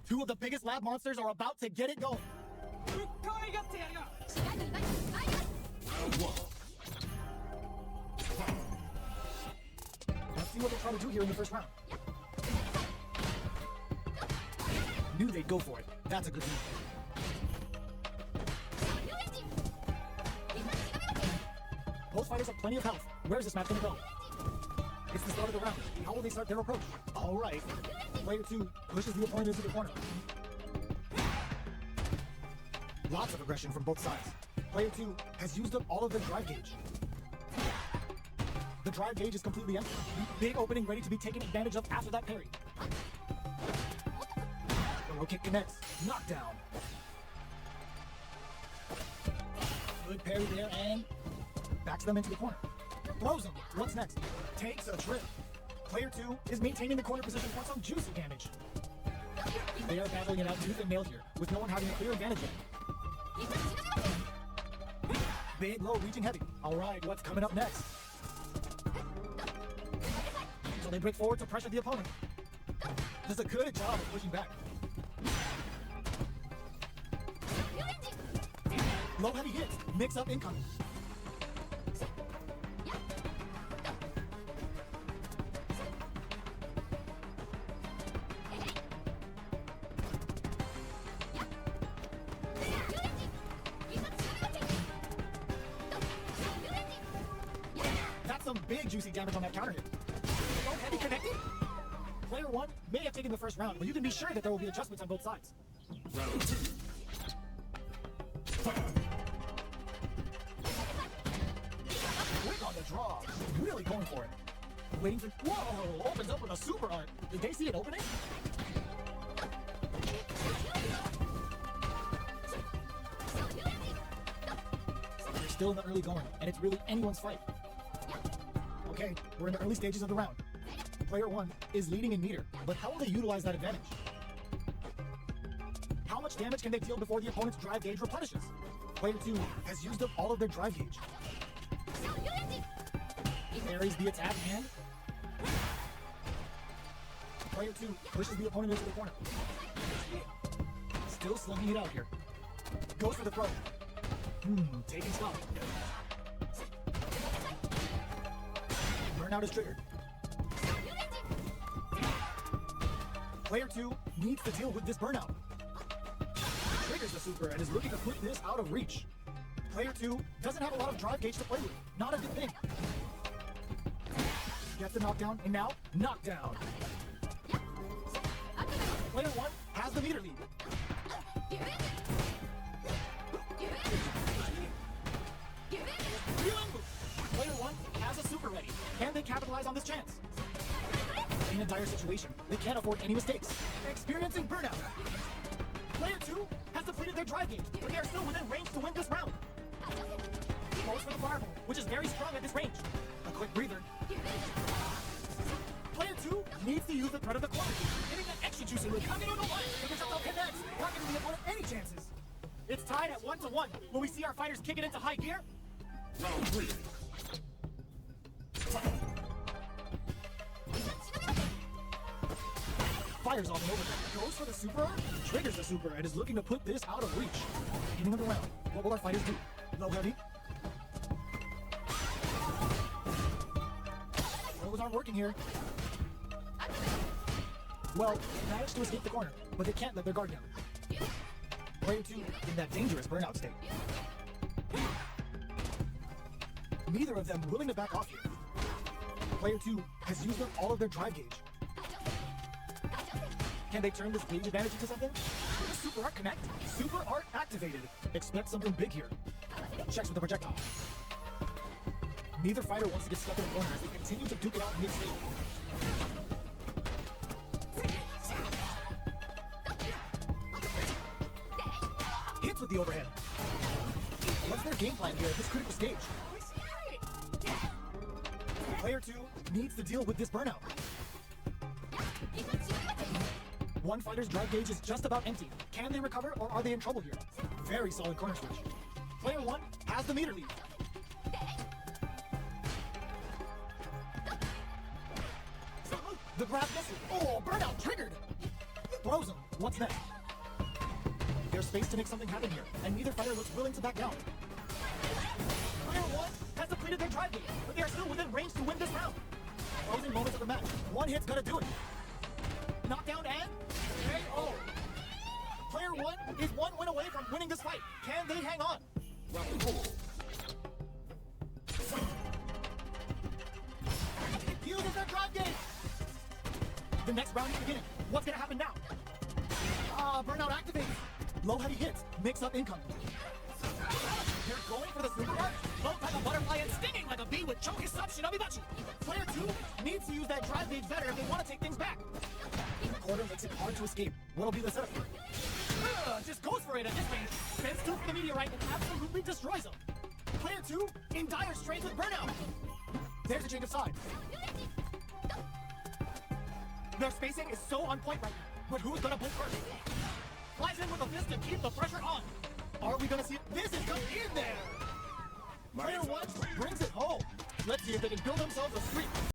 Two of the biggest lab monsters are about to get it going. Let's see what they try to do here in the first round. Knew they'd go for it. That's a good move. Both fighters have plenty of health. Where's this match gonna go? It's the start of the round. How will they start their approach? Alright. Player 2 pushes the opponent into the corner. Lots of aggression from both sides. Player 2 has used up all of their drive gauge. The drive gauge is completely empty. Big opening ready to be taken advantage of after that parry. The low kick connects. Knockdown. Good parry there and backs them into the corner. Throws them. What's next? Takes a trip. Player 2 is maintaining the corner position for some juicy damage. They are battling it out tooth and nail here, with no one having a clear advantage yet. Big low reaching heavy. Alright, what's coming up next? So they break forward to pressure the opponent. Does a good job of pushing back. Low heavy hits. Mix up incoming. Some big juicy damage on that counter hit. So heavy connected. Player 1 may have taken the first round, but you can be sure that there will be adjustments on both sides. Round 2. Quick on the draw. Really going for it. Waiting for... Whoa! Opens up with a super art. Did they see it opening? They're still in the early going, and it's really anyone's fight. Okay, we're in the early stages of the round. Player 1 is leading in meter, but how will they utilize that advantage? How much damage can they deal before the opponent's drive gauge replenishes? Player 2 has used up all of their drive gauge. Parries the attack and... Player 2 pushes the opponent into the corner. Still slugging it out here. Goes for the throw. Taking stock. Burnout is triggered. Player 2 needs to deal with this burnout. Triggers the super and is looking to put this out of reach. Player 2 doesn't have a lot of drive gauge to play with. Not a good thing. Gets the knockdown, and now, knockdown. Player 1 has the meter lead. Player 1 has a super ready. Can they capitalize on this chance? In a dire situation, they can't afford any mistakes. Experiencing burnout. Player 2 has depleted their drive gauge, but they are still within range to win this round. Goes for the fireball, which is very strong at this range. A quick breather. Player 2 needs to use the threat of the corner, getting that extra juicy look. How can you know why? Because it's all connects, not giving the opponent any chances. It's tied at 1-1. Will we see our fighters kick it into high gear? Round 3. Fires off and over. Goes for the super, triggers the super, and is looking to put this out of reach. Beginning of the round. What will our fighters do? Low heavy. Throws aren't working here. Well, they managed to escape the corner, but they can't let their guard down. Player 2 in that dangerous burnout state. Neither of them willing to back off here. Player 2 has used up all of their drive gauge. Can they turn this gauge advantage into something? Will the super art connect? Super art activated. Expect something big here. Checks with the projectile. Neither fighter wants to get stuck in the corner as they continue to duke it out mid-stage. Hits with the overhead. What's their game plan here at this critical stage? Player 2 needs to deal with this burnout. One fighter's drive gauge is just about empty. Can they recover or are they in trouble here? Very solid corner switch. Player 1 has the meter lead. The grab misses. Oh, burnout triggered. Throws him. What's next? There's space to make something happen here, and neither fighter looks willing to back down. Player 1 has depleted their drive gauge, but they are still within range to win this round. Closing moments of the match. One hit's gonna do it. Knockdown and KO. Player 1 is one win away from winning this fight. Can they hang on? Round 4. Uses their drive gauge. The next round is beginning. What's gonna happen now? Burnout activates. Low heavy hits. Mix up income. They're going for the super punch. Low type of butterfly and stinging like a bee with choke sub shinobi bachi. Player 2 needs to use that drive gauge better if they want to take things back. The corner makes it hard to escape. What'll be the setup? Just goes for it at this range. Spins 2 for the meteorite and absolutely destroys him. Player 2 in dire straits with burnout. There's a change of sides. Their spacing is so on point right now. But who's gonna blink first? Flies in with a fist to keep the pressure on. Are we gonna see it? This is just in there! Player 1 brings it home. Let's see if they can build themselves a streak.